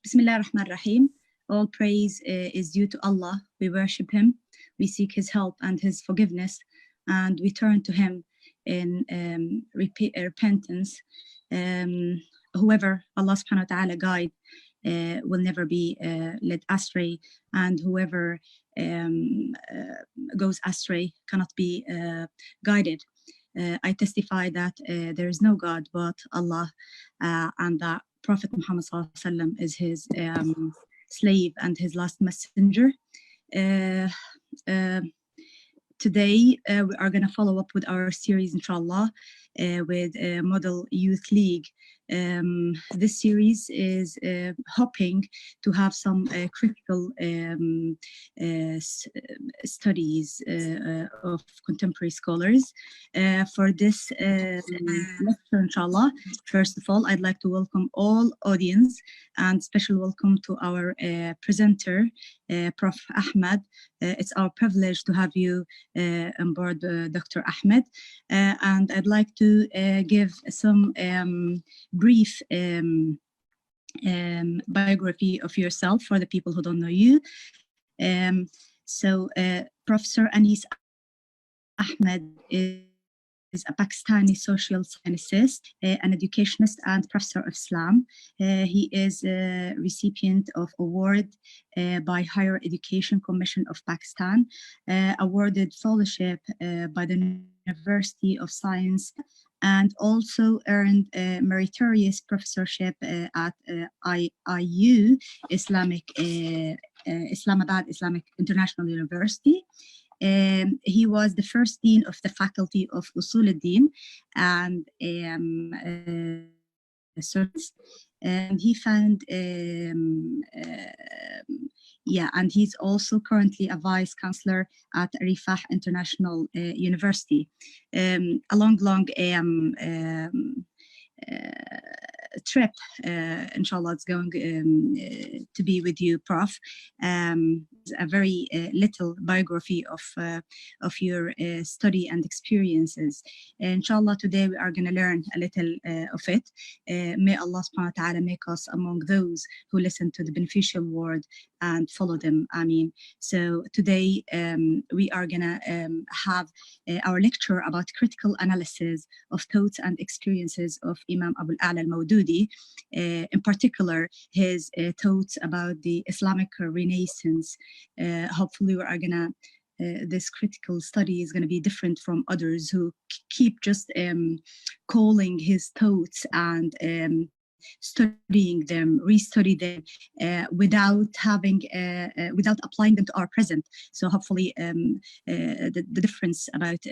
Bismillah ar-Rahman ar-Rahim. All praise is due to Allah. We worship Him. We seek His help and His forgiveness, and we turn to Him in repentance. Whoever Allah subhanahu wa ta'ala guide will never be led astray, and whoever goes astray cannot be guided. I testify that there is no God but Allah, and that Prophet Muhammad ﷺ is his slave and his last messenger. Today, we are going to follow up with our series, inshallah, with Model Youth League. This series is hoping to have some critical studies of contemporary scholars. For this lecture, inshallah, first of all, I'd like to welcome all audience and special welcome to our presenter, Prof. Ahmed. It's our privilege to have you on board, Dr. Ahmed. And I'd like to give some brief biography of yourself for the people who don't know you. Professor Anis Ahmed is a Pakistani social scientist, an educationist and professor of Islam. He is a recipient of award by Higher Education Commission of Pakistan, awarded fellowship by the University of Science, and also earned a meritorious professorship at IU, Islamabad Islamic International University. He was the first dean of the faculty of Usul al-Din and he found and he's also currently a vice chancellor at Rifah International University. A long trip, inshallah, it's going to be with you, Prof. A very little biography of your study and experiences. Inshallah, today we are going to learn a little of it. May Allah subhanahu wa ta'ala make us among those who listen to the beneficial word and follow them. Ameen. So today we are going to have our lecture about critical analysis of thoughts and experiences of Imam Abu al-A'la al-Mawdudi, in particular his thoughts about the Islamic Renaissance. Hopefully we are going to this critical study is going to be different from others who keep just calling his thoughts and studying them, restudy them without applying them to our present. So hopefully the difference about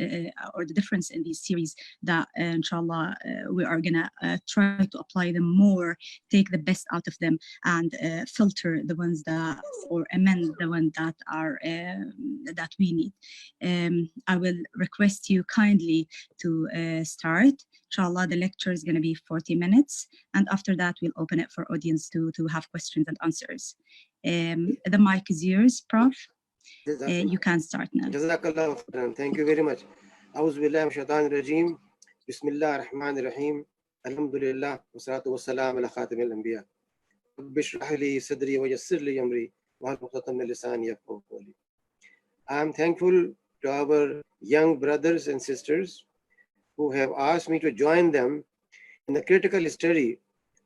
or the difference in these series that inshallah we are gonna try to apply them more, take the best out of them, and filter the ones that or amend the ones that are that we need. I will request you kindly to start. Inshallah, the lecture is going to be 40 minutes. And after that, we'll open it for audience to have questions and answers. The mic is yours, Prof. You can start now. Thank you very much. أعوذ بالله من الشيطان الرجيم. بسم الله الرحمن الرحيم. الحمد لله والصلاة والسلام على خاتم الأنبياء. رب اشرح لي صدري ويسر لي أمري واحلل عقدة من لساني يفقهوا قولي. I am thankful to our young brothers and sisters who have asked me to join them in the critical study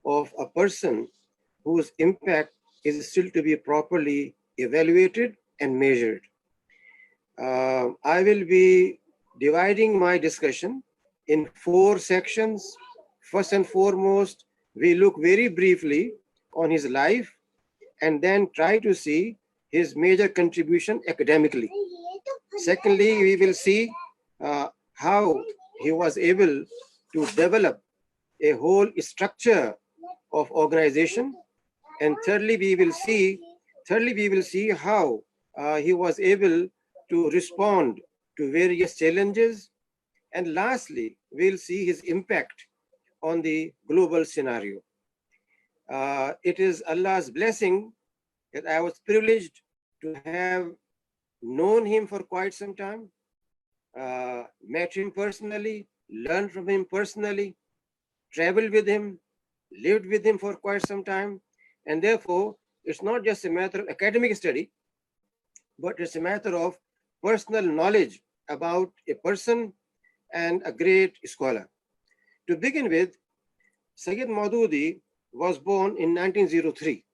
of a person whose impact is still to be properly evaluated and measured. I will be dividing my discussion in 4 sections. First and foremost, we look very briefly on his life and then try to see his major contribution academically. Secondly, we will see how he was able to develop a whole structure of organization. And thirdly, we will see how he was able to respond to various challenges. And lastly, we'll see his impact on the global scenario. It is Allah's blessing that I was privileged to have known him for quite some time, met him personally, learned from him personally, traveled with him, lived with him for quite some time, And therefore, it's not just a matter of academic study, but it's a matter of personal knowledge about a person and a great scholar. To begin with, Sayyid Maududi was born in 1903.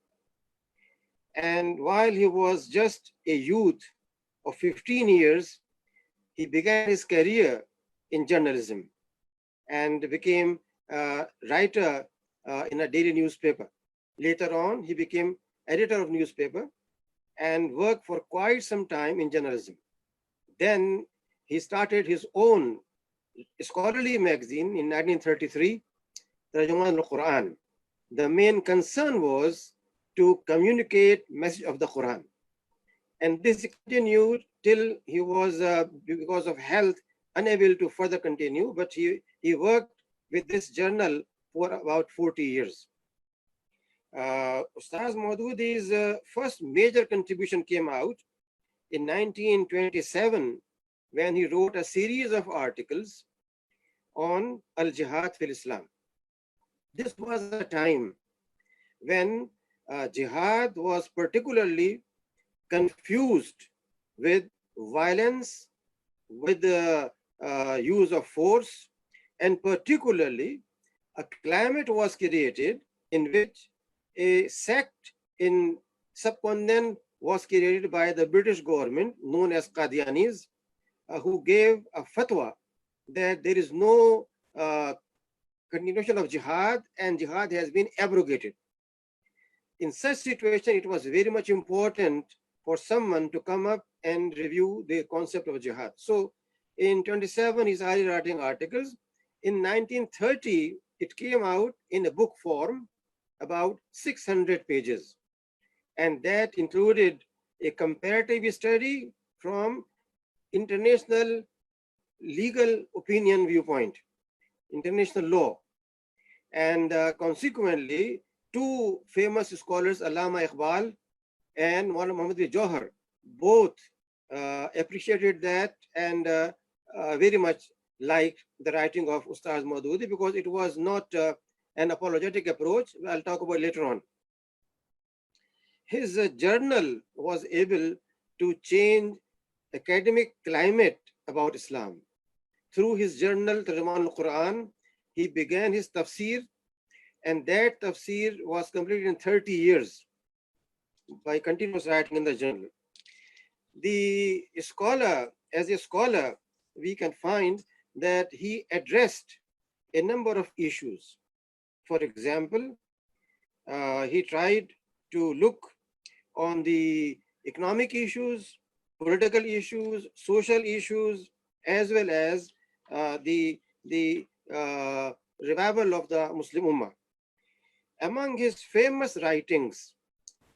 And while he was just a youth of 15 years, he began his career in journalism and became a writer in a daily newspaper. Later on, he became editor of newspaper and worked for quite some time in journalism. Then he started his own scholarly magazine in 1933, Quran. The main concern was to communicate message of the Quran. And this continued till he was, because of health, unable to further continue, but he worked with this journal for about 40 years. Ustaz Maududi's first major contribution came out in 1927 when he wrote a series of articles on al-jihad fil Islam. This was a time when jihad was particularly confused with violence, with the use of force, and particularly a climate was created in which a sect in subcontinent was created by the British government known as Qadianis, who gave a fatwa that there is no continuation of jihad and jihad has been abrogated. In such situation, it was very much important for someone to come up and review the concept of jihad. So in 27, he started writing articles. In 1930, it came out in a book form, about 600 pages. And that included a comparative study from international legal opinion viewpoint, international law. And consequently, two famous scholars, Allama Iqbal and Muhammad bin Johar, both appreciated that and very much liked the writing of Ustaz Maududi because it was not an apologetic approach. I'll talk about later on. His journal was able to change academic climate about Islam. Through his journal, Tarjuman al-Quran, he began his tafsir, and that tafsir was completed in 30 years by continuous writing in the journal. The scholar, as a scholar, we can find that he addressed a number of issues. For example, he tried to look on the economic issues, political issues, social issues, as well as the revival of the Muslim Ummah. Among his famous writings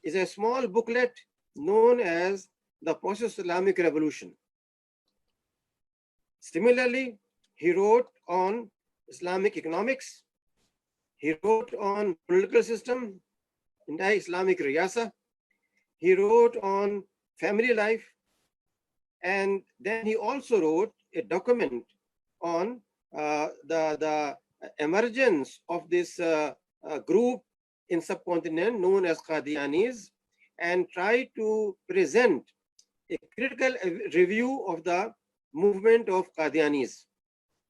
is a small booklet known as The Process of Islamic Revolution. Similarly, he wrote on Islamic economics. He wrote on political system, Islamic Riyasa. He wrote on family life. And then he also wrote a document on the emergence of this group in subcontinent known as Qadianis, and tried to present a critical review of the movement of Qadianis,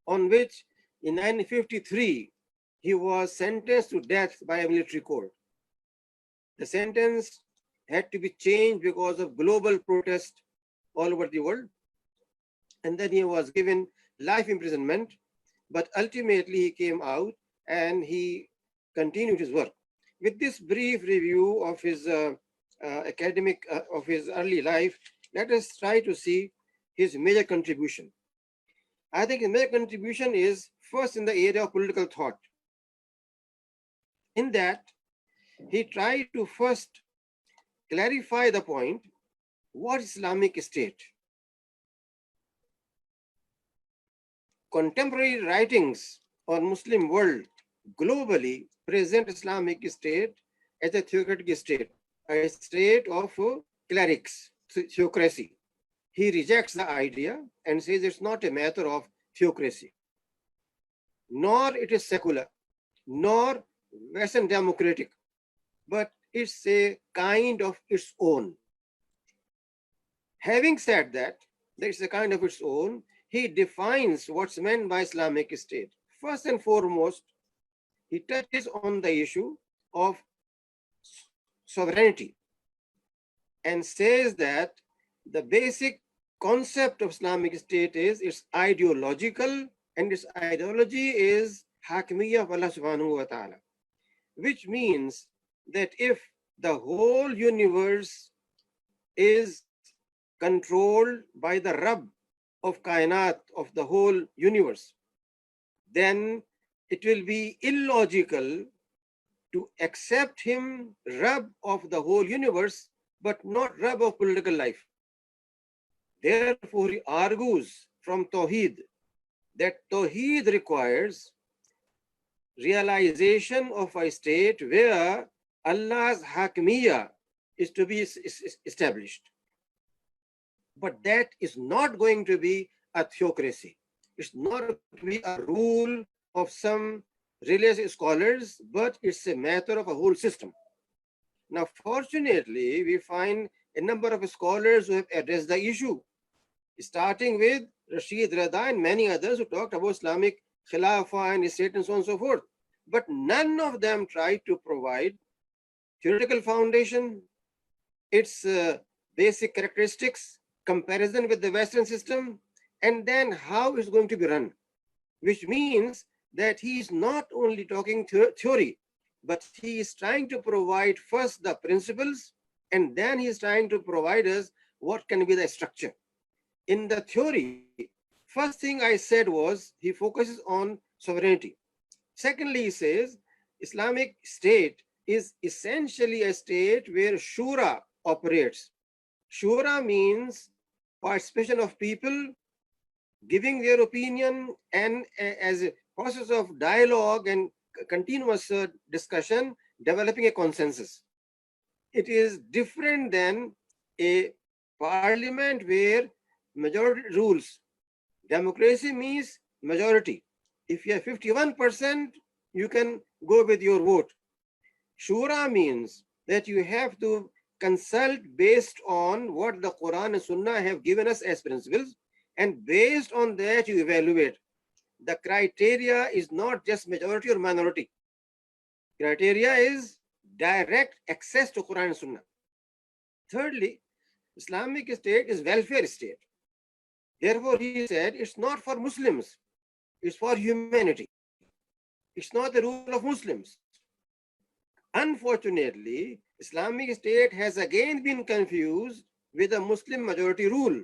on which in 1953 he was sentenced to death by a military court. The sentence had to be changed because of global protest all over the world, and then he was given life imprisonment, but ultimately he came out and he continued his work. With this brief review of his of his early life, let us try to see his major contribution. I think his major contribution is first in the area of political thought. In that, he tried to first clarify the point, what is Islamic State? Contemporary writings on Muslim world globally present Islamic State as a theocratic state, a state of clerics, theocracy. He rejects the idea and says it's not a matter of theocracy, nor it is secular, nor Western democratic, but it's a kind of its own. Having said that, it's a kind of its own, he defines what's meant by Islamic State. First and foremost, he touches on the issue of sovereignty and says that the basic concept of Islamic State is it's ideological, and its ideology is Hakimiyya of Allah subhanahu wa ta'ala, which means that if the whole universe is controlled by the Rabb of Kainat, of the whole universe, then it will be illogical to accept him Rabb of the whole universe, but not Rabb of political life. Therefore, he argues from Tawheed that Tawheed requires realization of a state where Allah's Hakimiyya is to be established. But that is not going to be a theocracy. It's not going to be a rule of some religious scholars, but it's a matter of a whole system. Now, fortunately, we find a number of scholars who have addressed the issue, starting with Rashid Rada and many others who talked about Islamic Khilafah and state and so on and so forth. But none of them tried to provide theoretical foundation, its basic characteristics, comparison with the Western system, and then how it's going to be run, which means that he is not only talking theory, but he is trying to provide first the principles, and then he is trying to provide us what can be the structure. In the theory, first thing I said was he focuses on sovereignty. Secondly, he says Islamic State is essentially a state where Shura operates. Shura means participation of people giving their opinion, and as a process of dialogue and continuous discussion, developing a consensus. It is different than a parliament where majority rules. Democracy means majority. If you have 51%, you can go with your vote. Shura means that you have to consult based on what the Quran and Sunnah have given us as principles, and based on that you evaluate. The criteria is not just majority or minority. Criteria is direct access to Quran and Sunnah. Thirdly, Islamic State is welfare state. Therefore, he said it's not for Muslims, it's for humanity. It's not the rule of Muslims. Unfortunately, Islamic State has again been confused with a Muslim majority rule.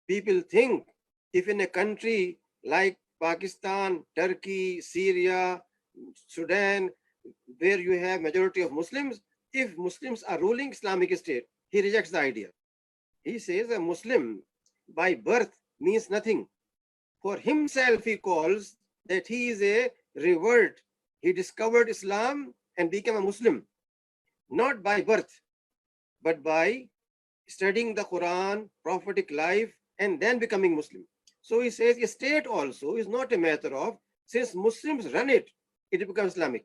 People think if in a country like Pakistan, Turkey, Syria, Sudan, where you have majority of Muslims, if Muslims are ruling Islamic State, he rejects the idea. He says a Muslim by birth means nothing. For himself, he calls that he is a revert. He discovered Islam and became a Muslim, not by birth, but by studying the Quran, prophetic life, and then becoming Muslim. So he says a state also is not a matter of, since Muslims run it, it becomes Islamic.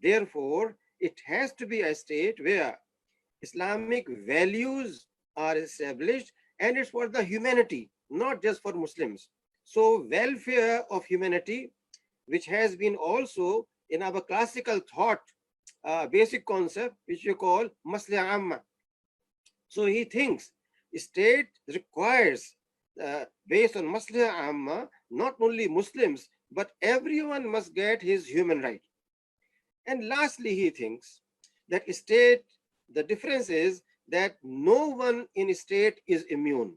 Therefore, it has to be a state where Islamic values are established, and it's for the humanity, not just for Muslims. So welfare of humanity, which has been also in our classical thought, basic concept, which you call maslaha amma. So he thinks state requires, based on maslaha amma, not only Muslims, but everyone must get his human right. And lastly, he thinks that state, the difference is that no one in a state is immune.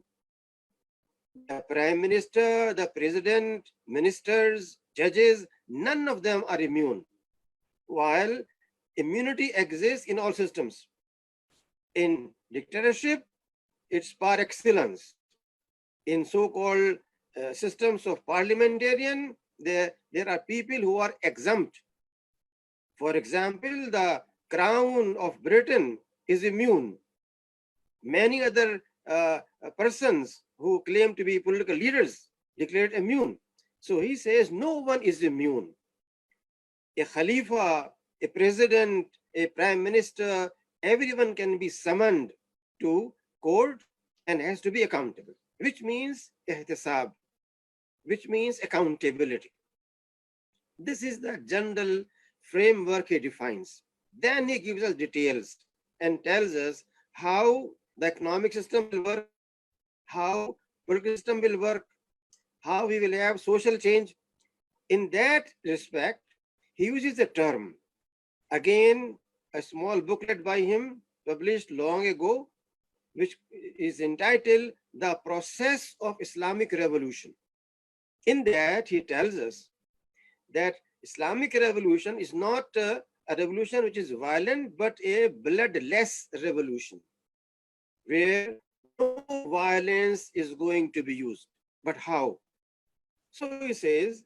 The prime minister, the president, ministers, judges, none of them are immune. While immunity exists in all systems. In dictatorship, it's par excellence. In so-called systems of parliamentarian, there are people who are exempt. For example, the Crown of Britain is immune. Many other persons who claim to be political leaders declared immune. So he says no one is immune. A Khalifa, a president, a prime minister, everyone can be summoned to court and has to be accountable, which means ihtisab, which means accountability. This is the general framework he defines. Then he gives us details and tells us how the economic system will work, how political system will work, how we will have social change. In that respect, he uses a term. Again, a small booklet by him, published long ago, which is entitled The Process of Islamic Revolution. In that, he tells us that Islamic revolution is not a revolution which is violent, but a bloodless revolution, where no violence is going to be used. But how? So he says,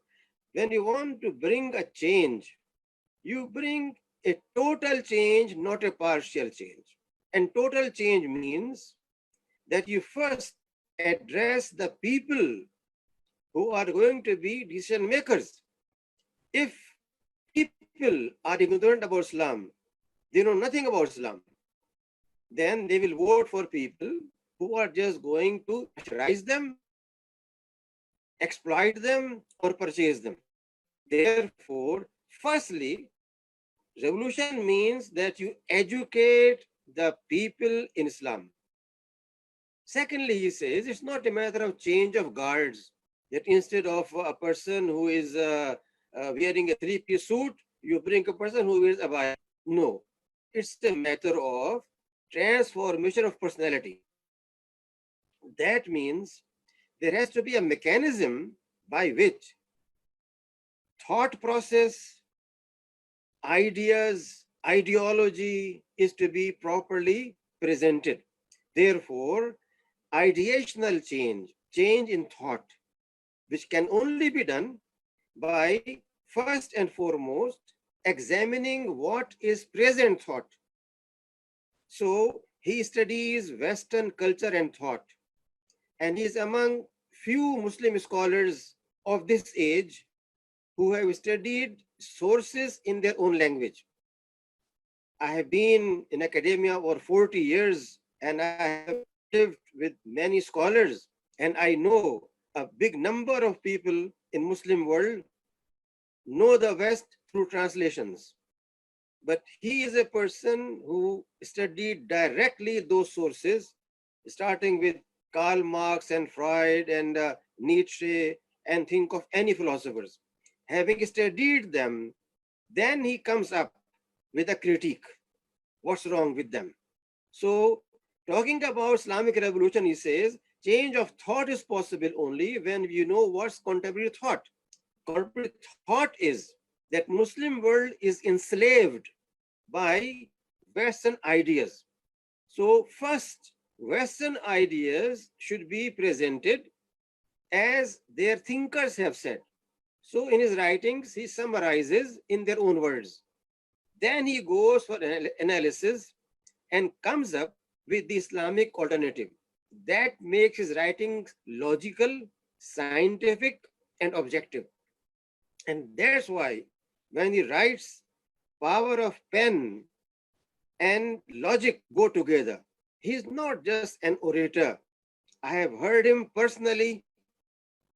when you want to bring a change, you bring a total change, not a partial change. And total change means that you first address the people who are going to be decision makers. If people are ignorant about Islam, they know nothing about Islam, then they will vote for people who are just going to pressurize them, exploit them, or purchase them. Therefore, firstly, revolution means that you educate the people in Islam. Secondly, he says it's not a matter of change of guards, that instead of a person who is wearing a three-piece suit, you bring a person who wears a abaya. No, it's a matter of transformation of personality. That means there has to be a mechanism by which thought process, ideas, ideology is to be properly presented. Therefore, ideational change, change in thought, which can only be done by first and foremost examining what is present thought. So he studies Western culture and thought, and he is among few Muslim scholars of this age who have studied sources in their own language. I have been in academia over 40 years, and I have lived with many scholars, and I know a big number of people in Muslim world know the West through translations. But he is a person who studied directly those sources, starting with Karl Marx and Freud and Nietzsche, and think of any philosophers. Having studied them, then he comes up with a critique. What's wrong with them? So, talking about Islamic revolution, he says, change of thought is possible only when you know what's contemporary thought. Contemporary thought is that Muslim world is enslaved by Western ideas. So first, Western ideas should be presented as their thinkers have said. So in his writings, he summarizes in their own words. Then he goes for analysis and comes up with the Islamic alternative. That makes his writings logical, scientific, and objective. And that's why when he writes, power of pen and logic go together. He's not just an orator. I have heard him personally,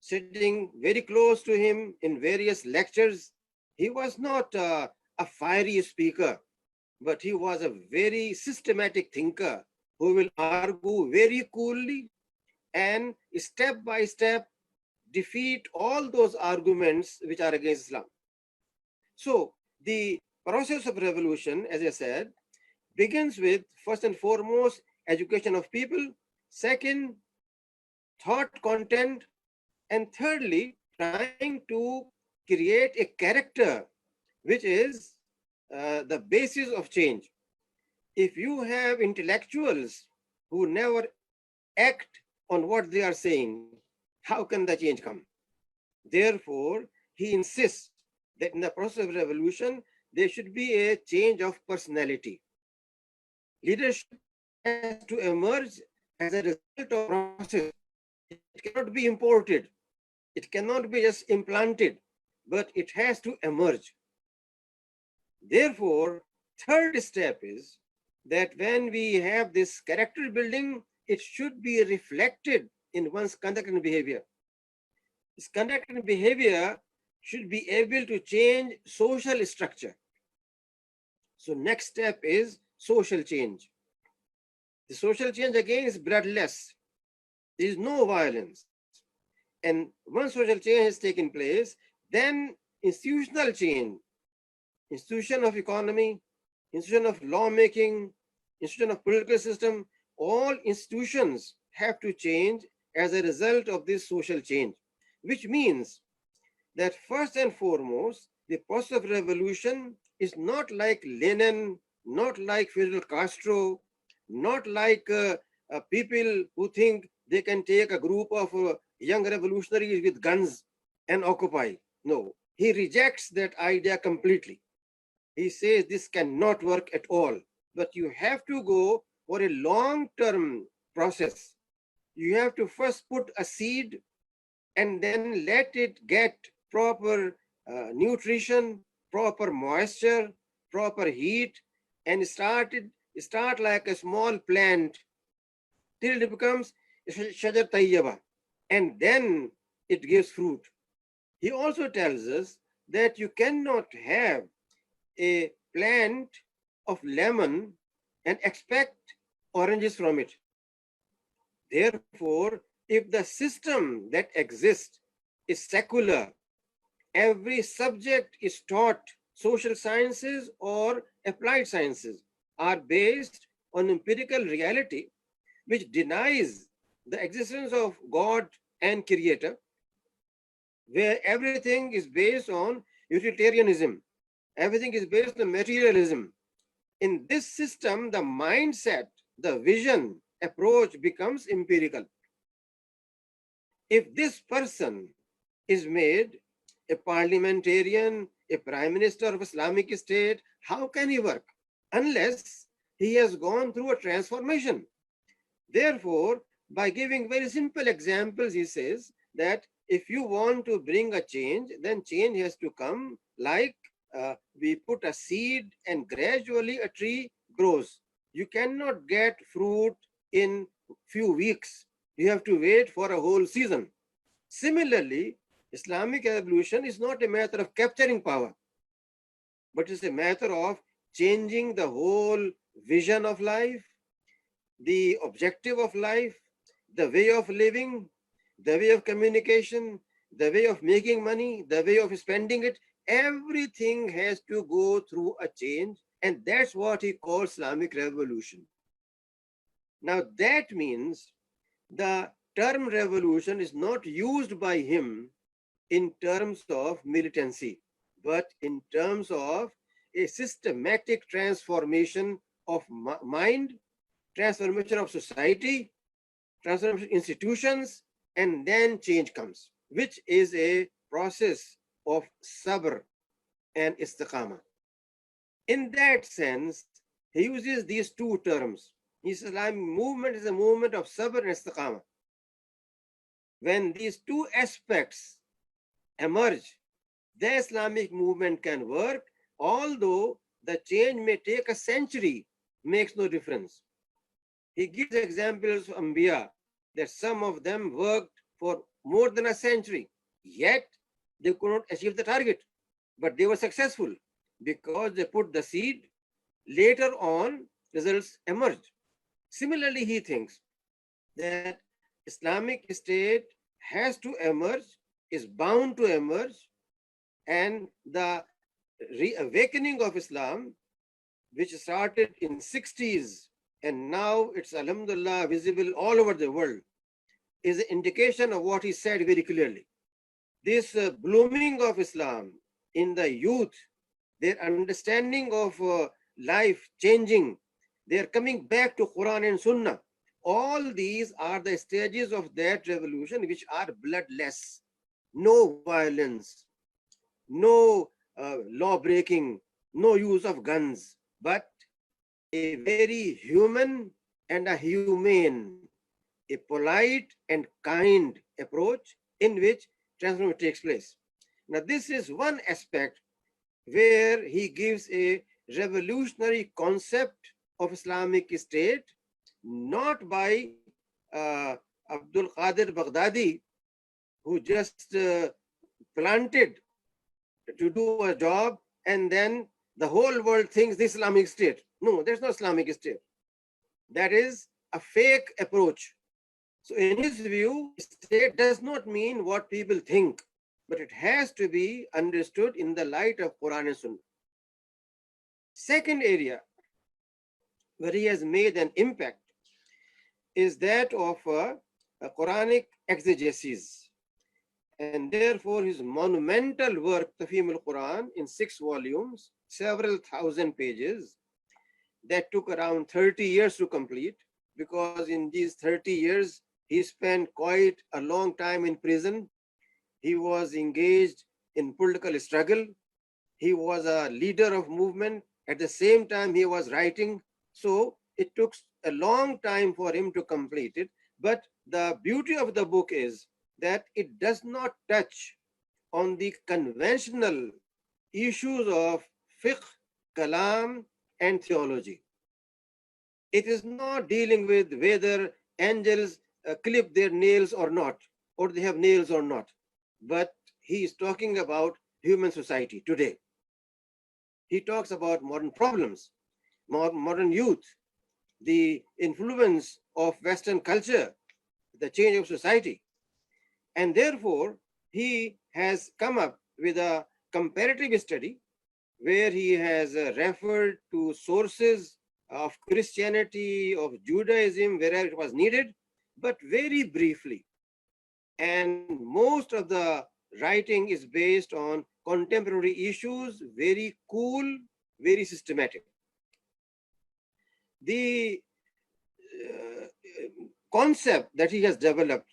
sitting very close to him in various lectures. He was not a fiery speaker, but he was a very systematic thinker who will argue very coolly and step by step defeat all those arguments which are against Islam. So the process of revolution, as I said, begins with first and foremost education of people, second, thought content, and thirdly, trying to create a character which is the basis of change. If you have intellectuals who never act on what they are saying, how can the change come? Therefore, he insists that in the process of revolution, there should be a change of personality. Leadership has to emerge as a result of process. It cannot be imported. It cannot be just implanted, but it has to emerge. Therefore, third step is that when we have this character building, it should be reflected in one's conduct and behavior. This conduct and behavior should be able to change social structure. So next step is social change. The social change again is bloodless. There is no violence. And once social change has taken place, then institutional change, institution of economy, institution of lawmaking, institution of political system, all institutions have to change as a result of this social change, which means that first and foremost, the process of revolution is not like Lenin, not like Fidel Castro, not like people who think they can take a group of young revolutionaries with guns and occupy. No, he rejects that idea completely. He says this cannot work at all, but you have to go for a long-term process. You have to first put a seed and then let it get proper nutrition, proper moisture, proper heat, and start like a small plant till it becomes shajar tayyaba, and then it gives fruit. He also tells us that you cannot have a plant of lemon and expect oranges from it. Therefore, if the system that exists is secular, every subject is taught, social sciences or applied sciences are based on empirical reality, which denies the existence of God and Creator, where everything is based on utilitarianism, everything is based on materialism. In this system, the mindset, the vision, approach becomes empirical. If this person is made a parliamentarian, a prime minister of Islamic State, how can he work? Unless he has gone through a transformation. Therefore, by giving very simple examples, he says that if you want to bring a change, then change has to come like we put a seed and gradually a tree grows. You cannot get fruit in few weeks. You have to wait for a whole season. Similarly, Islamic evolution is not a matter of capturing power, but it's a matter of changing the whole vision of life, the objective of life, the way of living, the way of communication, the way of making money, the way of spending it. Everything has to go through a change, and that's what he calls Islamic revolution. Now that means the term revolution is not used by him in terms of militancy, but in terms of a systematic transformation of mind, transformation of society, transformation of institutions, and then change comes, which is a process of sabr and istiqamah. In that sense, he uses these two terms. His Islamic movement is a movement of sabr and istiqamah. When these two aspects emerge, the Islamic movement can work, although the change may take a century, makes no difference. He gives examples of Anbiya that some of them worked for more than a century, yet they could not achieve the target, but they were successful because they put the seed. Later on, results emerged. Similarly, he thinks that Islamic State has to emerge, is bound to emerge, and the reawakening of Islam, which started in 60s and now it's alhamdulillah visible all over the world, is an indication of what he said very clearly. This blooming of Islam in the youth, their understanding of life changing, they're coming back to Quran and Sunnah. All these are the stages of that revolution which are bloodless. No violence, no law breaking, no use of guns, but a very human and a humane, a polite and kind approach in which transformation takes place. Now, this is one aspect where he gives a revolutionary concept of Islamic State, not by Abdul Qadir Baghdadi, who just planted to do a job and then the whole world thinks the Islamic State. No, there's no Islamic State. That is a fake approach. So in his view, state does not mean what people think, but it has to be understood in the light of Quran and Sunnah. Second area where he has made an impact is that of a Quranic Exegesis. And therefore his monumental work, Tafhim al-Quran, in 6 volumes, several thousand pages, that took around 30 years to complete, because in these 30 years, he spent quite a long time in prison. He was engaged in political struggle. He was a leader of movement. At the same time, he was writing. So it took a long time for him to complete it. But the beauty of the book is that it does not touch on the conventional issues of fiqh, kalam, and theology. It is not dealing with whether angels clip their nails or not, or they have nails or not. But he is talking about human society today. He talks about modern problems, modern youth, the influence of Western culture, the change of society. And therefore, he has come up with a comparative study where he has referred to sources of Christianity, of Judaism, wherever it was needed, but very briefly. And most of the writing is based on contemporary issues, very cool, very systematic. The concept that he has developed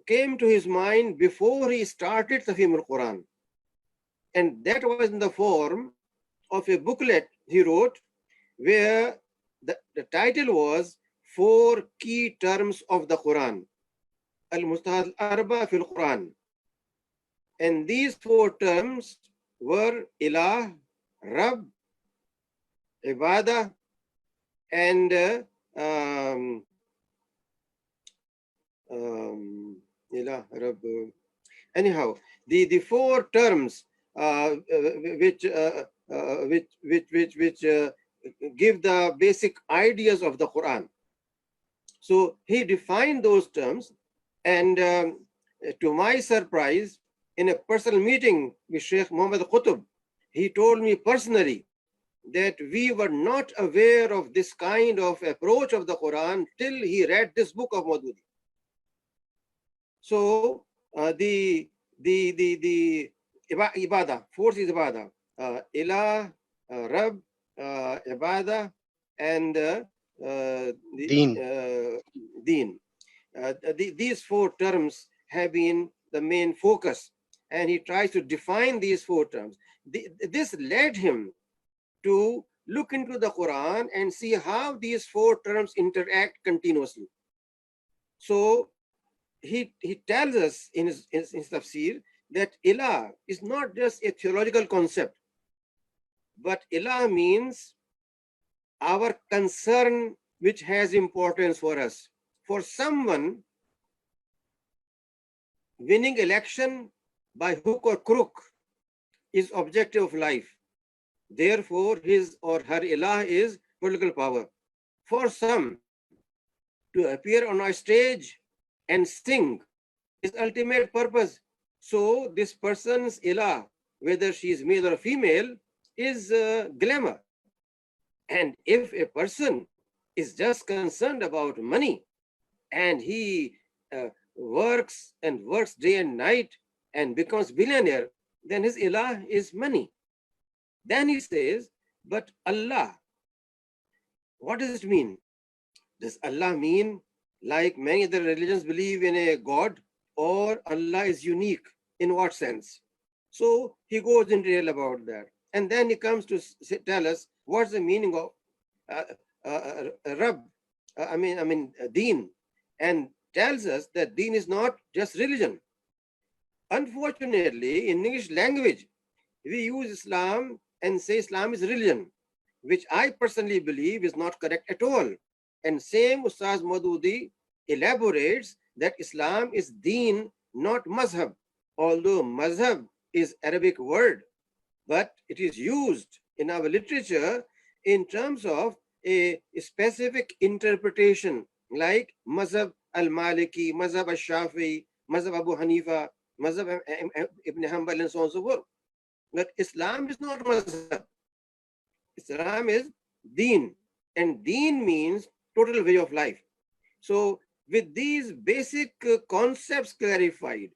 came to his mind before he started Tafhim al-Quran. And that was in the form of a booklet he wrote, where the title was 4 Key Terms of the Quran, Al-Mustahad al-Arba fil Quran. And these 4 terms were Ilah, Rab, Ibadah, and Ilah, Rab. Anyhow, the 4 terms which give the basic ideas of the Quran. So he defined those terms, and to my surprise, in a personal meeting with Sheikh Muhammad Qutb, he told me personally that we were not aware of this kind of approach of the Quran till he read this book of Maududi. So the Ibadah, 4th is Ibadah, Ilah, Rab, Ibadah, and Deen. These 4 terms have been the main focus, and he tries to define these 4 terms. This led him to look into the Quran and see how these 4 terms interact continuously. So he tells us in his tafsir that Ilah is not just a theological concept, but Ilah means our concern which has importance for us. For someone, winning election by hook or crook is objective of life. Therefore, his or her Ilah is political power. For some, to appear on a stage and sing is ultimate purpose. So this person's Ilah, whether she is male or female, is glamour. And if a person is just concerned about money and he works day and night and becomes billionaire, then his Ilah is money. Then he says, but Allah, what does it mean? Does Allah mean, like many other religions believe in a God, or Allah is unique? In what sense? So he goes in detail about that. And then he comes to tell us what's the meaning of Rab, Deen, and tells us that Deen is not just religion. Unfortunately, in English language, we use Islam and say Islam is religion, which I personally believe is not correct at all. And same Ustaz Maududi elaborates that Islam is deen, not mazhab, although mazhab is Arabic word, but it is used in our literature in terms of a specific interpretation, like mazhab al-Maliki, mazhab al-Shafi'i, mazhab Abu Hanifa, mazhab Ibn Hanbal, and so on and so forth. But Islam is not mazhab. Islam is deen, and deen means total way of life. So with these basic concepts clarified,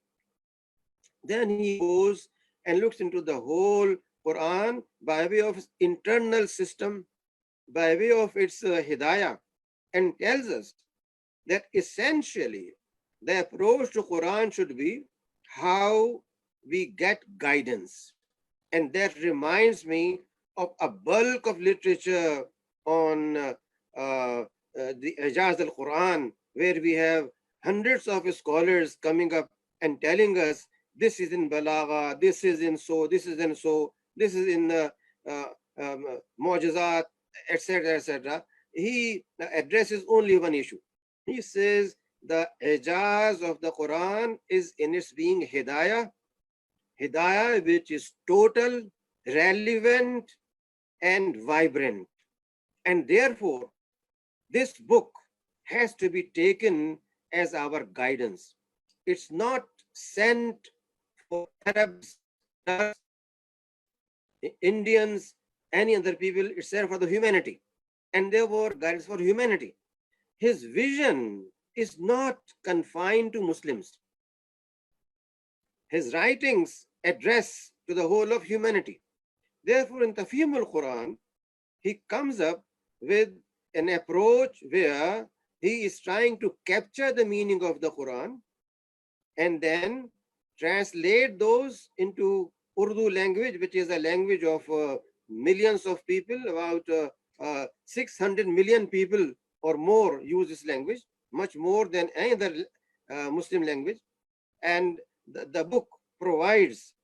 then he goes and looks into the whole Quran by way of its internal system, by way of its hidayah, and tells us that essentially the approach to Quran should be how we get guidance. And that reminds me of a bulk of literature on the Ijaz al-Quran, where we have hundreds of scholars coming up and telling us this is in Balagha, this is in so, this is in so, this is in Mu'jizat, etc., etc. He addresses only one issue. He says the Ijaz of the Quran is in its being hidayah, hidayah which is total, relevant, and vibrant. And therefore, this book has to be taken as our guidance. It's not sent for Arabs, Indians, any other people. It's there for the humanity, and therefore guidance for humanity. His vision is not confined to Muslims. His writings address to the whole of humanity. Therefore, in Tafhim al-Quran, he comes up with an approach where he is trying to capture the meaning of the Quran and then translate those into Urdu language, which is a language of millions of people. About 600 million people or more use this language, much more than any other Muslim language. And the book provides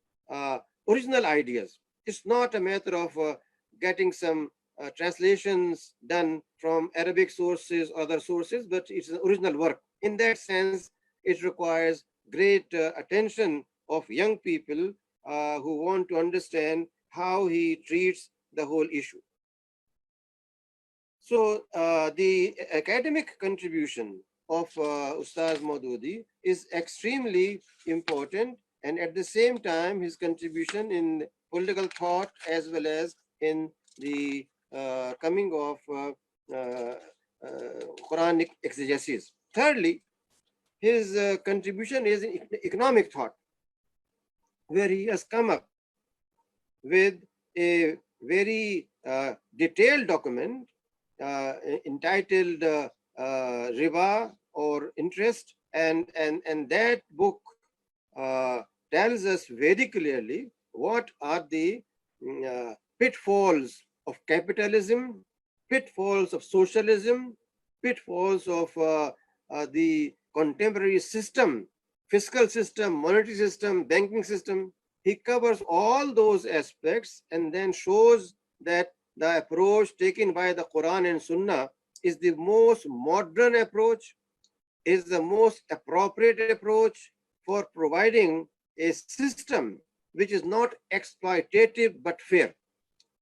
original ideas. It's not a matter of getting some translations done from Arabic sources, other sources, but it's an original work. In that sense, it requires great attention of young people who want to understand how he treats the whole issue. So the academic contribution of Ustaz Maududi is extremely important, and at the same time, his contribution in political thought as well as in the coming of Quranic exegesis. Thirdly, his contribution is in economic thought, where he has come up with a very detailed document entitled Riba or Interest, and that book tells us very clearly what are the pitfalls of capitalism, pitfalls of socialism, pitfalls of the contemporary system, fiscal system, monetary system, banking system. He covers all those aspects and then shows that the approach taken by the Quran and Sunnah is the most modern approach, is the most appropriate approach for providing a system which is not exploitative but fair.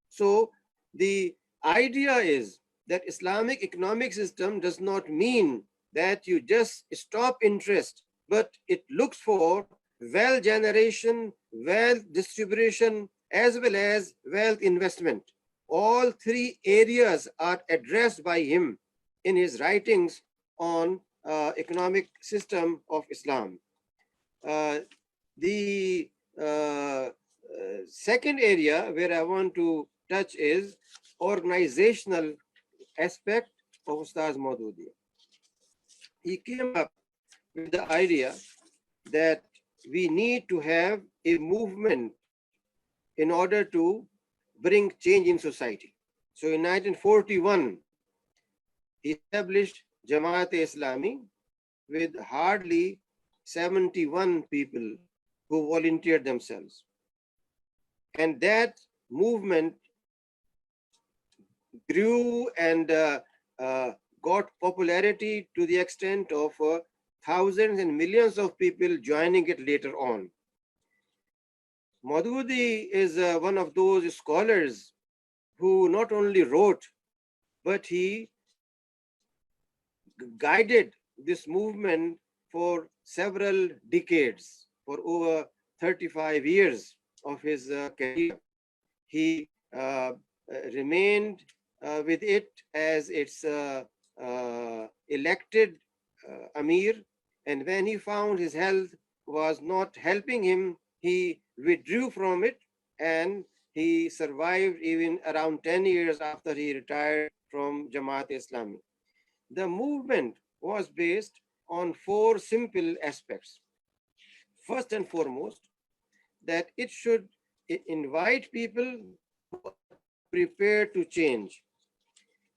So the idea is that Islamic economic system does not mean that you just stop interest, but it looks for wealth generation, wealth distribution, as well as wealth investment. All three areas are addressed by him in his writings on economic system of Islam. The second area where I want to touch is organizational aspect of Ustaz Maududi. He came up with the idea that we need to have a movement in order to bring change in society. So in 1941, he established Jamaat-e-Islami with hardly 71 people who volunteered themselves. And that movement grew and got popularity to the extent of thousands and millions of people joining it later on. Maududi is one of those scholars who not only wrote, but he guided this movement for several decades, for over 35 years of his career. He remained with it as its elected Amir, and when he found his health was not helping him, he withdrew from it, and he survived even around 10 years after he retired from Jamaat Islami. The movement was based on 4 simple aspects. First and foremost, that it should invite people who are prepared to change.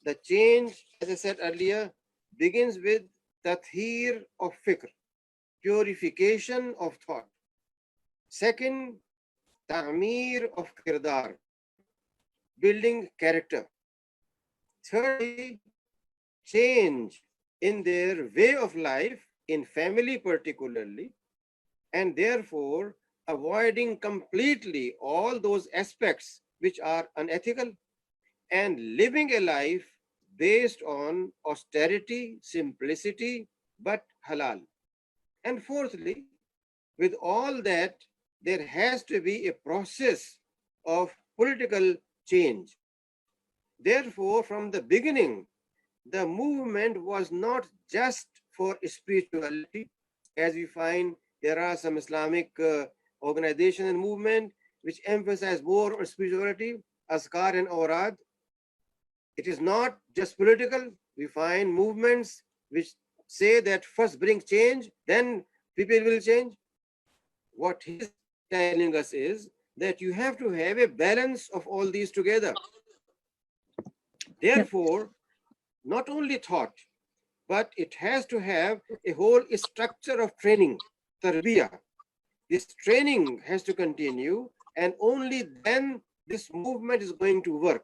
The change, as I said earlier, begins with tathir of fikr, purification of thought. Second, ta'mir of kirdar, building character. Thirdly, change in their way of life, in family particularly, and therefore avoiding completely all those aspects which are unethical, and living a life based on austerity, simplicity, but halal. And fourthly, with all that, there has to be a process of political change. Therefore, from the beginning, the movement was not just for spirituality, as we find there are some Islamic organizations and movement which emphasize more on spirituality, azkar and awrad. It is not just political. We find movements which say that first bring change, then people will change. What he's telling us is that you have to have a balance of all these together. Therefore, not only thought, but it has to have a whole structure of training, tarbiyah. This training has to continue, and only then this movement is going to work.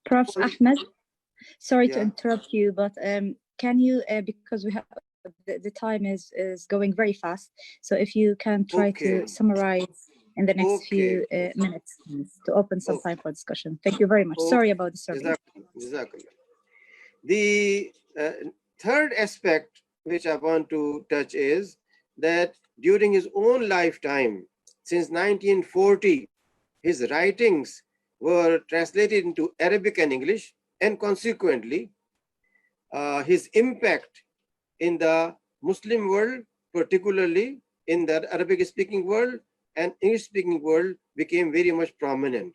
Prof. Ahmed, sorry to interrupt you, but can you, because we have the time is going very fast, so if you can try to summarize in the next few minutes to open some time for discussion. Thank you very much. Sorry about the service. The third aspect which I want to touch is that during his own lifetime, since 1940, his writings were translated into Arabic and English, and consequently, his impact in the Muslim world, particularly in the Arabic-speaking world and English-speaking world, became very much prominent.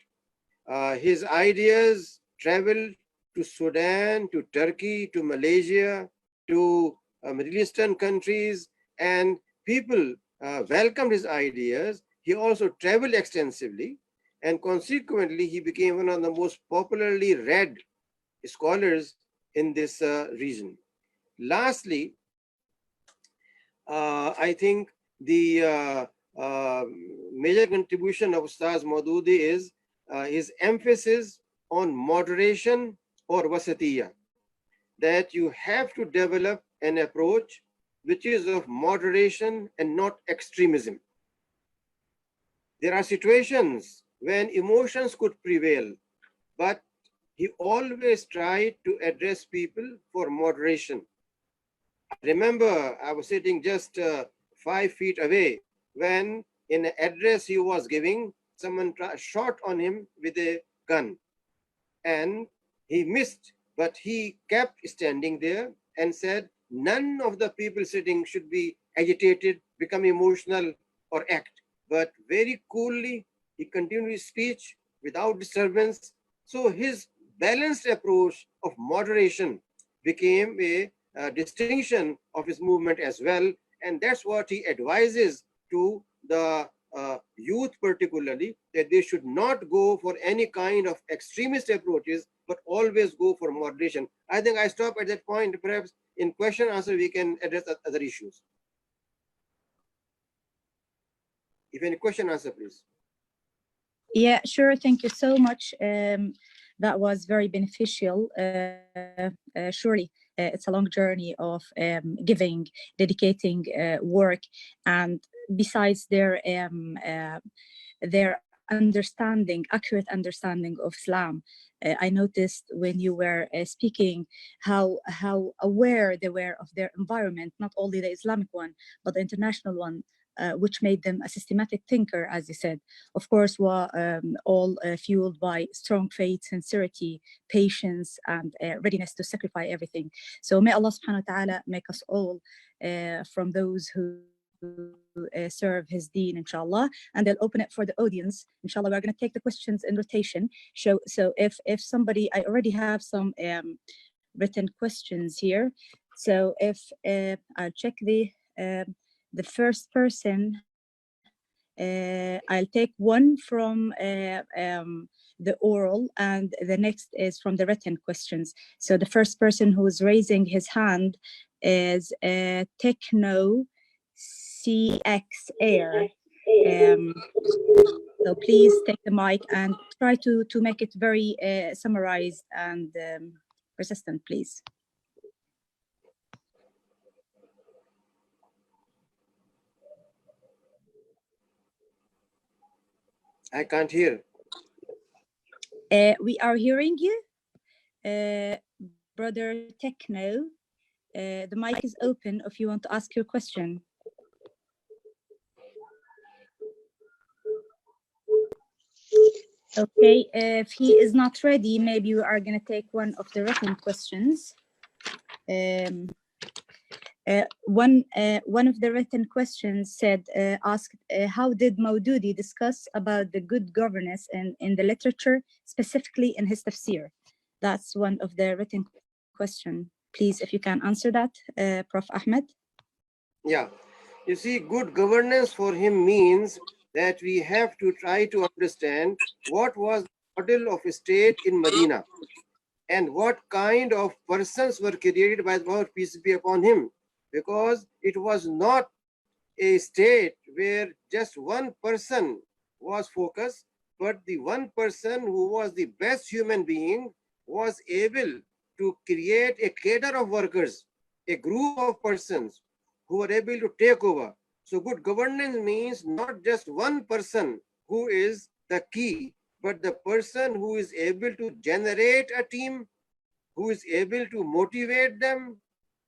His ideas traveled to Sudan, to Turkey, to Malaysia, to Middle Eastern countries, and people welcomed his ideas. He also traveled extensively, and consequently, he became one of the most popularly read scholars in this region. Lastly, I think the major contribution of Ustaz Maududi is his emphasis on moderation or wasatiyya, that you have to develop an approach which is of moderation and not extremism. There are situations when emotions could prevail, but he always tried to address people for moderation. I remember I was sitting just 5 feet away when in an address he was giving, someone shot on him with a gun, and he missed, but he kept standing there and said, none of the people sitting should be agitated, become emotional or act, but very coolly he continued his speech without disturbance. So his balanced approach of moderation became a distinction of his movement as well, and that's what he advises to the youth particularly, that they should not go for any kind of extremist approaches, but always go for moderation. I think I stop at that point. Perhaps in question answer we can address other issues. If any question answer, please. Yeah, sure. Thank you so much. That was very beneficial. Surely, it's a long journey of giving, dedicating work, and besides their understanding, accurate understanding of Islam. I noticed when you were speaking how aware they were of their environment, not only the Islamic one, but the international one, which made them a systematic thinker, as you said. Of course, all fueled by strong faith, sincerity, patience, and readiness to sacrifice everything. So may Allah subhanahu wa ta'ala make us all from those who serve his deen, inshallah, and they'll open it for the audience. Inshallah, we're going to take the questions in rotation. So if somebody, I already have some written questions here. So if I'll check the first person, I'll take one from the oral, and the next is from the written questions. So the first person who is raising his hand is Techno CX Air. So please take the mic and try to make it very summarized and persistent, please. I can't hear. We are hearing you, Brother Techno. The mic is open if you want to ask your question. Okay, if he is not ready, maybe we are going to take one of the written questions. One of the written questions asked, how did Maududi discuss about the good governance in the literature, specifically in his tafsir? That's one of the written questions. Please, if you can answer that, Prof. Ahmed. Yeah, you see, good governance for him means that we have to try to understand what was the model of a state in Medina and what kind of persons were created by the Prophet, peace be upon him, because it was not a state where just one person was focused, but the one person who was the best human being was able to create a cadre of workers, a group of persons who were able to take over. So good governance means not just one person who is the key, but the person who is able to generate a team, who is able to motivate them,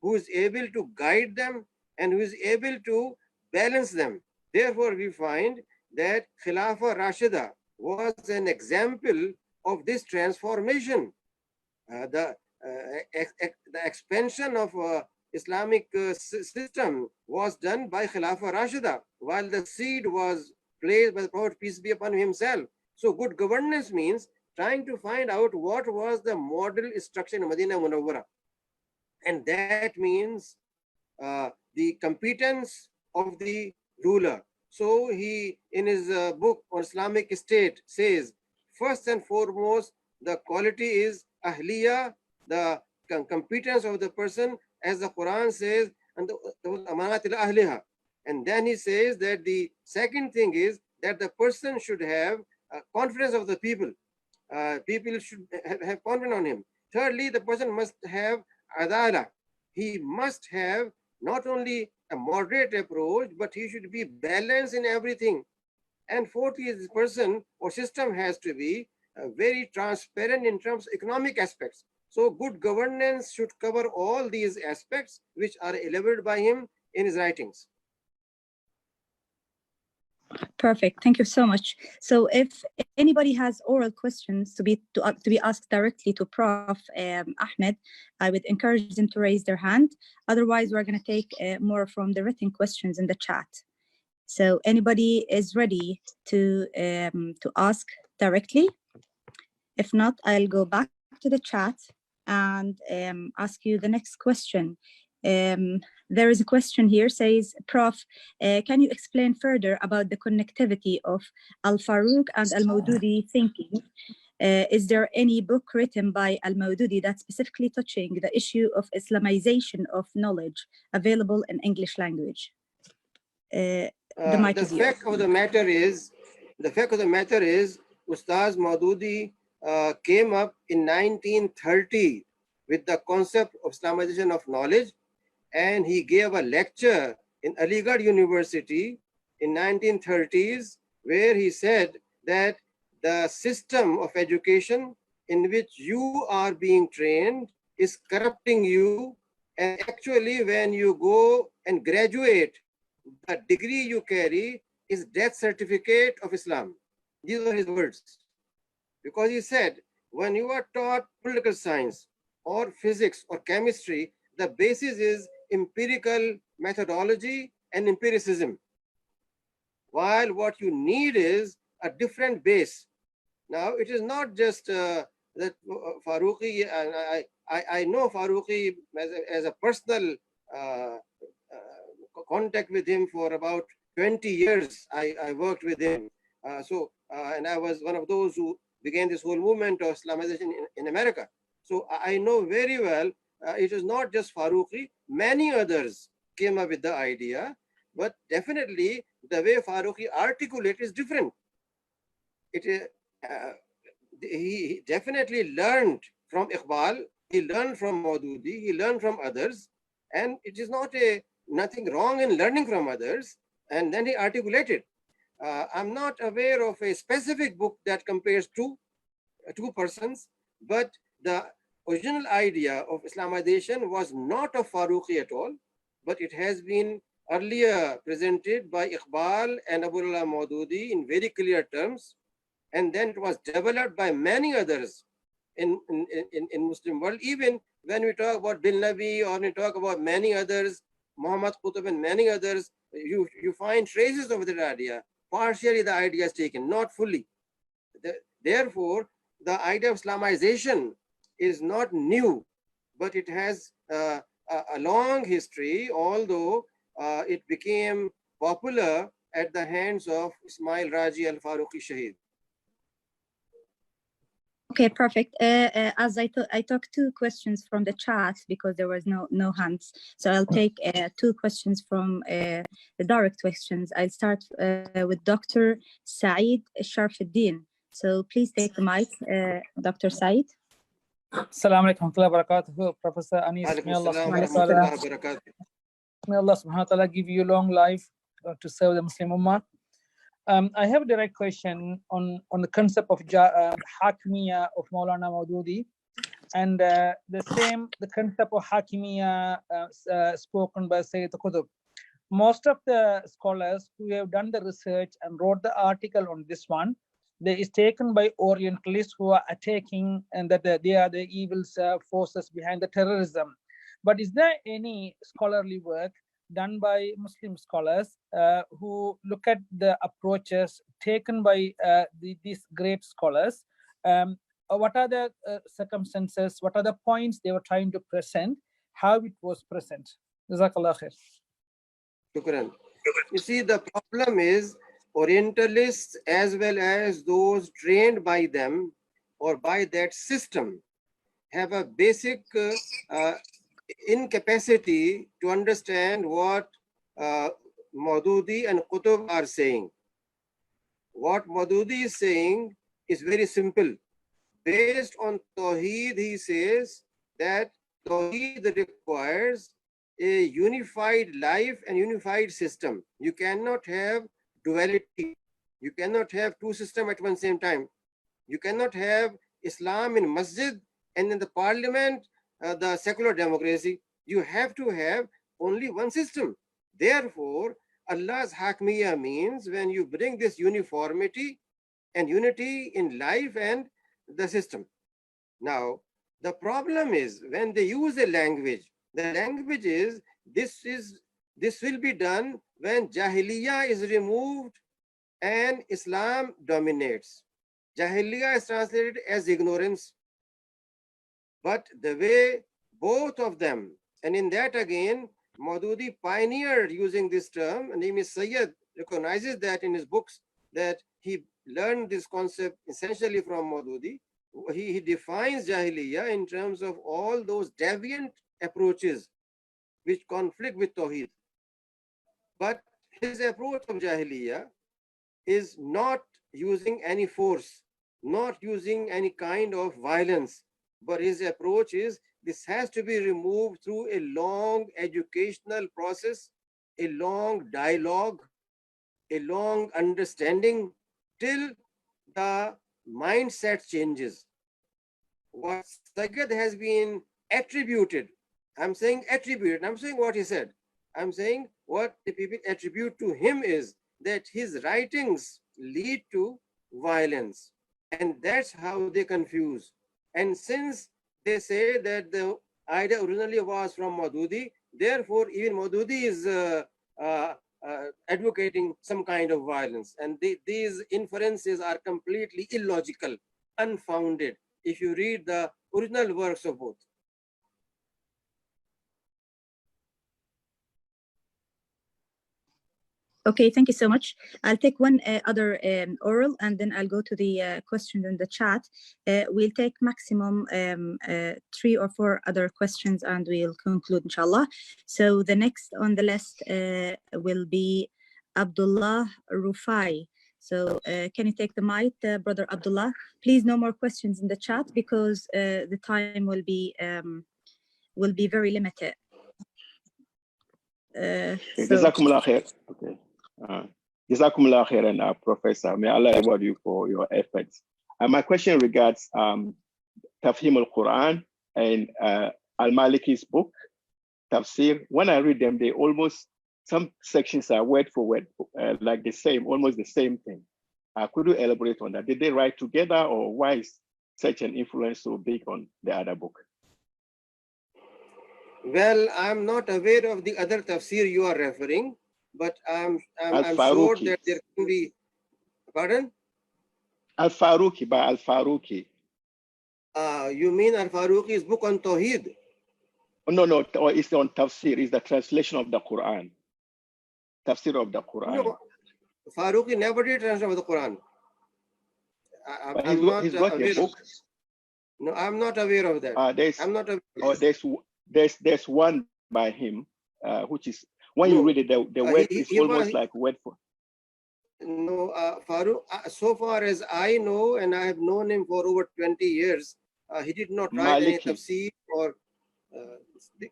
who is able to guide them, and who is able to balance them. Therefore, we find that Khilafah Rashida was an example of this transformation. The expansion of Islamic system was done by Khilafah Rashida, while the seed was placed by the Prophet, peace be upon him, himself. So good governance means trying to find out what was the model structure in Medina Munawwara. And that means the competence of the ruler. So he, in his book on Islamic State, says, first and foremost, the quality is ahliya, the competence of the person, as the Quran says, and and then he says that the second thing is that the person should have confidence of the people. People should have confidence on him. Thirdly, the person must have adala. He must have not only a moderate approach, but he should be balanced in everything. And fourthly, this person or system has to be very transparent in terms of economic aspects. So good governance should cover all these aspects which are elaborated by him in his writings. Perfect. Thank you so much. So if anybody has oral questions to be asked directly to Prof. Ahmed, I would encourage them to raise their hand. Otherwise, we're going to take more from the written questions in the chat. So anybody is ready to ask directly? If not, I'll go back to the chat and ask you the next question. There is a question here, says, Prof, can you explain further about the connectivity of Al-Faruq and Al-Maududi thinking? Is there any book written by Al-Maududi that's specifically touching the issue of Islamization of knowledge available in English language? The fact of the matter is Ustaz Maududi came up in 1930 with the concept of Islamization of knowledge, and he gave a lecture in Aligarh University in 1930s where he said that the system of education in which you are being trained is corrupting you, and actually when you go and graduate, the degree you carry is death certificate of Islam. These were his words. Because he said, when you are taught political science or physics or chemistry, the basis is empirical methodology and empiricism. While what you need is a different base. Now, it is not just that Farooqi, and I know Farooqi as a personal contact with him for about 20 years. I worked with him. And I was one of those who began this whole movement of Islamization in America. So I know very well, it is not just Farooqi, many others came up with the idea, but definitely the way Farooqi articulates is different. He definitely learned from Iqbal, he learned from Maududi, he learned from others, and it is not nothing wrong in learning from others, and then he articulated. I'm not aware of a specific book that compares two persons, but the original idea of Islamization was not of Farooqi at all, but it has been earlier presented by Iqbal and Abullah Maududi in very clear terms, and then it was developed by many others in Muslim world. Even when we talk about Bin Nabi or we talk about many others, Muhammad Qutb and many others, you find traces of that idea. Partially the idea is taken, not fully. Therefore, the idea of Islamization is not new, but it has a long history, although it became popular at the hands of Ismail Raji al-Farooqi Shaheed. Okay, perfect. As I took two questions from the chat because there was no hands. So I'll take two questions from the direct questions. I'll start with Dr. Saeed Sharfuddin. So please take the mic, Dr. Saeed. Assalamu alaikum wa barakatuh, Professor Anis. May Allah subhanahu wa ta'ala give you long life to serve the Muslim Ummah. I have a direct question on the concept of Hakimiyya of Maulana Maududi, and the concept of Hakimiyya spoken by Sayyid Qutb. Most of the scholars who have done the research and wrote the article on this one, they is taken by Orientalists who are attacking and that they are the evil forces behind the terrorism. But is there any scholarly work done by Muslim scholars who look at the approaches taken by these great scholars? What are the circumstances? What are the points they were trying to present? How it was present? Jazakallah khair. Shukran. You see, the problem is Orientalists as well as those trained by them or by that system have a basic incapacity to understand what Maududi and Qutb are saying. What Maududi is saying is very simple. Based on Tawheed, he says that Tawheed requires a unified life and unified system. You cannot have duality. You cannot have two systems at one same time. You cannot have Islam in masjid and in the parliament, the secular democracy. You have to have only one system. Therefore, Allah's Hakimiyya means when you bring this uniformity and unity in life and the system. Now, the problem is when they use a language, the language is this will be done when Jahiliyyah is removed and Islam dominates. Jahiliyyah is translated as ignorance. But the way both of them, and in that again, Maududi pioneered using this term, and name is Sayyid, recognizes that in his books that he learned this concept essentially from Maududi. He defines Jahiliyyah in terms of all those deviant approaches which conflict with Tawheed. But his approach of Jahiliyyah is not using any force. not using any kind of violence, but his approach is this has to be removed through a long educational process, a long dialogue, a long understanding till the mindset changes. What Sagad has been attributed, I'm saying attributed, I'm saying what he said. I'm saying what the people attribute to him is that his writings lead to violence. And that's how they confuse. And since they say that the idea originally was from Maududi, therefore even Maududi is advocating some kind of violence. And these inferences are completely illogical, unfounded, if you read the original works of both. Okay, thank you so much. I'll take one other oral, and then I'll go to the questions in the chat. We'll take maximum 3 or 4 other questions, and we'll conclude, inshallah. So the next on the list will be Abdullah Rufai. So can you take the mic, Brother Abdullah? Please, no more questions in the chat because the time will be very limited. Jazakumullah khair. Okay. Jazakumullah khairan, Professor. May Allah reward you for your efforts. My question regards Tafhim al-Quran and Al-Maliki's book, Tafsir. When I read them, they almost, some sections are word for word, like the same, almost the same thing. Could you elaborate on that? Did they write together, or why is such an influence so big on the other book? Well, I'm not aware of the other tafsir you are referring, but I'm sure that there can be. Pardon? Al-Faruqi, by Al-Faruqi. You mean Al-Faruqi's book on Tawheed? No, it's on Tafsir. It's the translation of the Quran. Tafsir of the Quran. No, Faruqi never did translation of the Quran. He's got a book. No, I'm not aware of that. I'm not aware. There's one by him, which is, when you read it, the word is almost like word for. No, Farooq, so far as I know, and I have known him for over 20 years, he did not write any tafsir or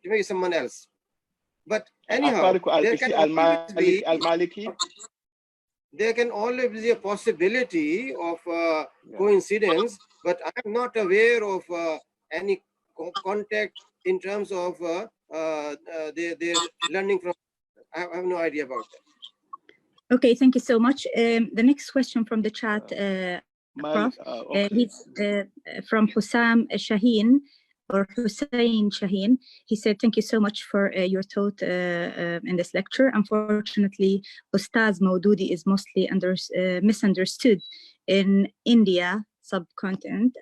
maybe someone else. But anyhow, there can always be a possibility of coincidence, but I am not aware of any contact in terms of they're learning from. I have no idea about that. Okay, thank you so much. The next question from the chat, Prof. He's from Hussam Shaheen, or Hussein Shaheen. He said, thank you so much for your talk in this lecture. Unfortunately, Ustaz Maududi is mostly misunderstood in India subcontinent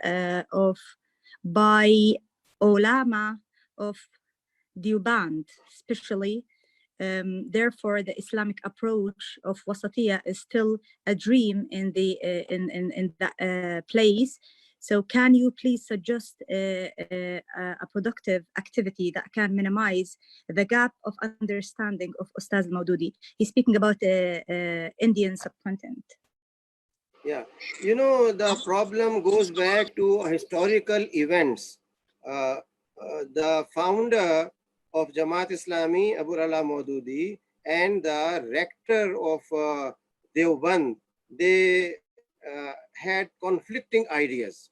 by ulama of Deoband, especially. Therefore, the Islamic approach of wasatiyah is still a dream in that place. So can you please suggest a productive activity that can minimize the gap of understanding of Ustaz Maududi? He's speaking about the Indian subcontinent. Yeah, you know, the problem goes back to historical events. The founder of Jamaat Islami, Abu Ala Maududi, and the rector of Deoband, they had conflicting ideas.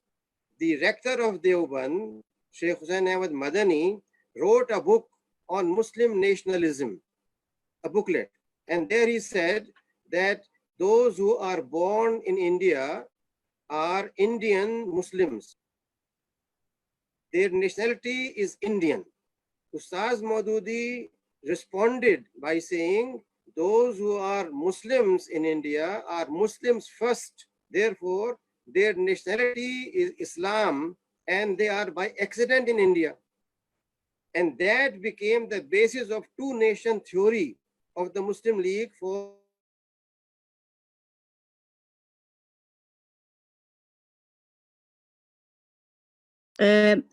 The rector of Deoband, Sheikh Hussain Ahmad Madani, wrote a book on Muslim nationalism, a booklet. And there he said that those who are born in India are Indian Muslims. Their nationality is Indian. Ustaz Maududi responded by saying, those who are Muslims in India are Muslims first. Therefore, their nationality is Islam, and they are by accident in India. And that became the basis of two-nation theory of the Muslim League for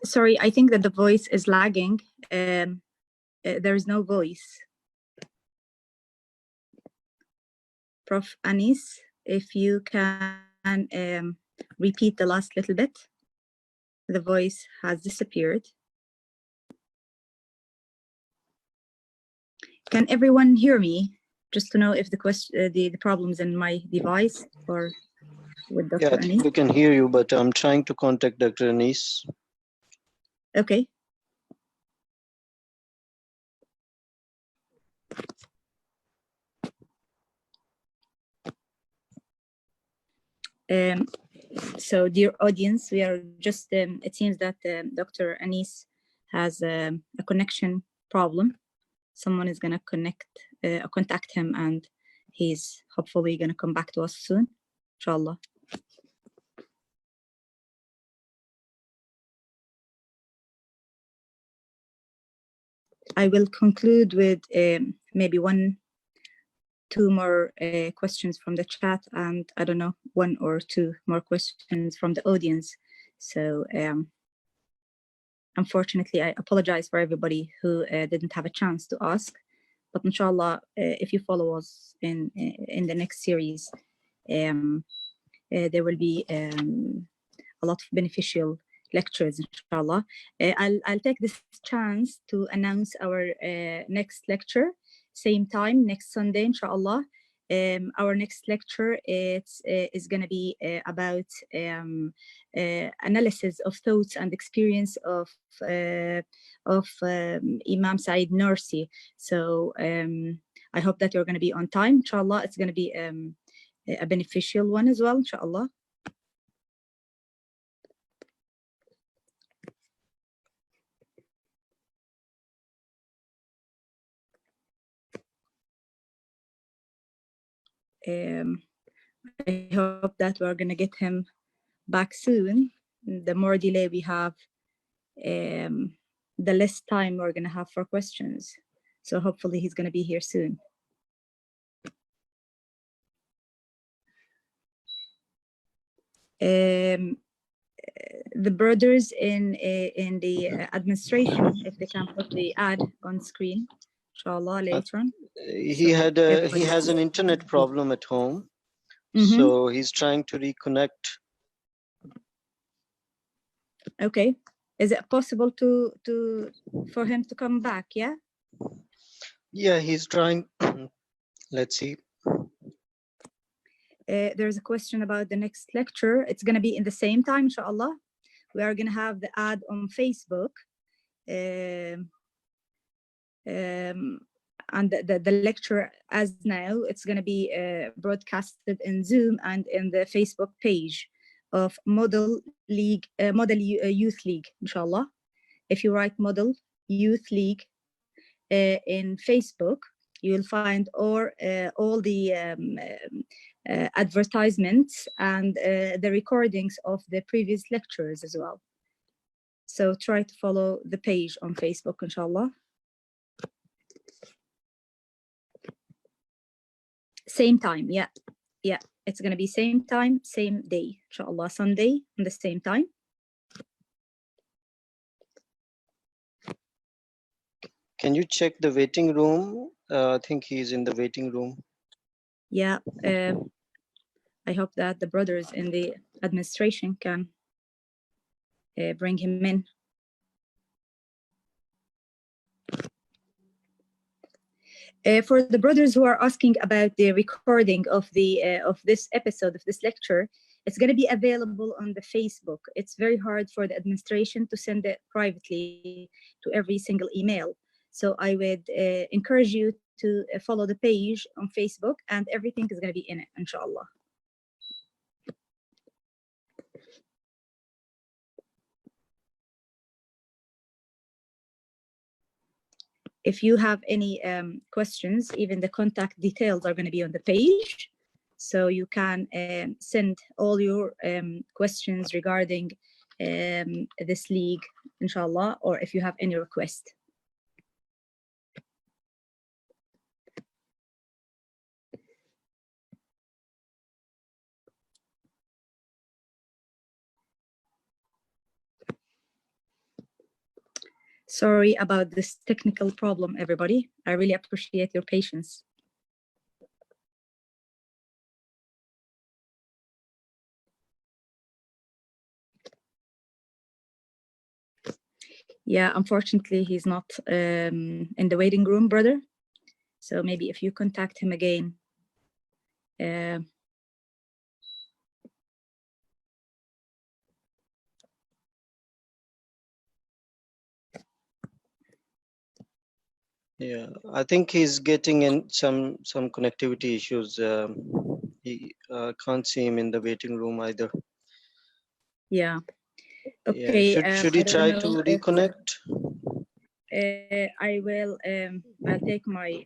sorry, I think that the voice is lagging. There is no voice. Prof. Anis, if you can repeat the last little bit? The voice has disappeared. Can everyone hear me? Just to know if the problem's in my device or with Dr. Yeah, Anis. we can hear you, but I'm trying to contact Dr. Anis. Okay. So, dear audience, we are just, it seems that Dr. Anis has a connection problem. Someone is going to contact him, and he's hopefully going to come back to us soon, inshallah. I will conclude with maybe 1-2 more questions from the chat, and I don't know, 1 or 2 more questions from the audience. So unfortunately, I apologize for everybody who didn't have a chance to ask, but inshallah, if you follow us in the next series, there will be a lot of beneficial lectures, inshallah. I'll take this chance to announce our next lecture, same time, next Sunday, inshallah. Our next lecture is going to be about analysis of thoughts and experience of Imam Said Nursi. So I hope that you're going to be on time, inshallah. It's going to be a beneficial one as well, inshallah. I hope that we're going to get him back soon. The more delay we have, the less time we're going to have for questions. So hopefully he's going to be here soon. The brothers in the administration, if they can put the ad on screen, inshallah, later on. He has an internet problem at home, so he's trying to reconnect. Okay, is it possible for him to come back? Yeah. Yeah, he's trying. Let's see. There's a question about the next lecture. It's going to be in the same time, inshallah. We are going to have the ad on Facebook. And the lecture as now, it's going to be broadcasted in Zoom and in the Facebook page of Model Youth League, inshallah. If you write Model Youth League in Facebook, you will find all the advertisements and the recordings of the previous lectures as well. So try to follow the page on Facebook, inshallah. Same time, yeah. It's going to be same time, same day, inshallah, Sunday on the same time. Can you check the waiting room? I think he's in the waiting room. Yeah, I hope that the brothers in the administration can bring him in. For the brothers who are asking about the recording of this episode of this lecture, it's going to be available on the Facebook. It's very hard for the administration to send it privately to every single email. So I would encourage you to follow the page on Facebook, and everything is going to be in it, inshallah. If you have any questions, even the contact details are going to be on the page. So you can send all your questions regarding this league, inshallah, or if you have any request. Sorry about this technical problem, everybody. I really appreciate your patience. Yeah, unfortunately, he's not in the waiting room, brother. So maybe if you contact him again. Yeah, I think he's getting in some connectivity issues. He can't see him in the waiting room either. Yeah. Okay. Yeah. Should he try to reconnect? I will. I'll take my.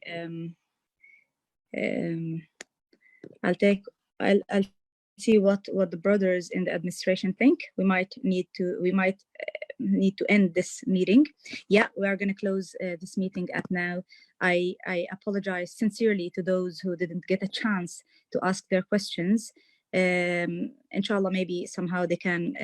I'll see what the brothers in the administration think. We might need to end this meeting. Yeah, we are going to close this meeting at now. I apologize sincerely to those who didn't get a chance to ask their questions. Inshallah, maybe somehow they can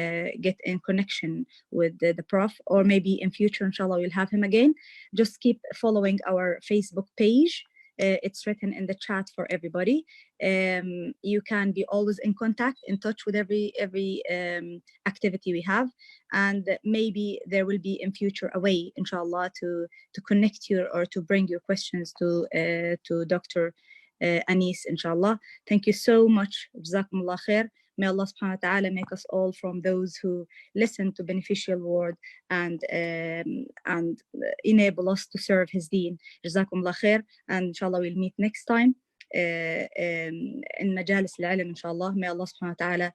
get in connection with the prof, or maybe in future, inshallah, we'll have him again. Just keep following our Facebook page. It's written in the chat for everybody. You can be always in contact, in touch with every activity we have, and maybe there will be in future a way, inshallah, to connect you or to bring your questions to Dr. Anis, inshallah. Thank you so much. Jazakumullah khair. May Allah subhanahu wa ta'ala make us all from those who listen to beneficial word and enable us to serve his deen. Jazakumullah khair. And inshallah we'll meet next time in Majalis al-Ilm, inshallah. May Allah subhanahu wa ta'ala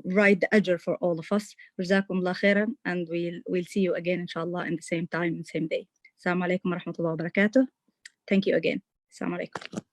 write the ajr for all of us. Jazakumullah khairan. And we'll see you again, inshallah, in the same time and same day. Assalamu alaikum wa rahmatullahi wa barakatuh. Thank you again. Assalamu alaikum.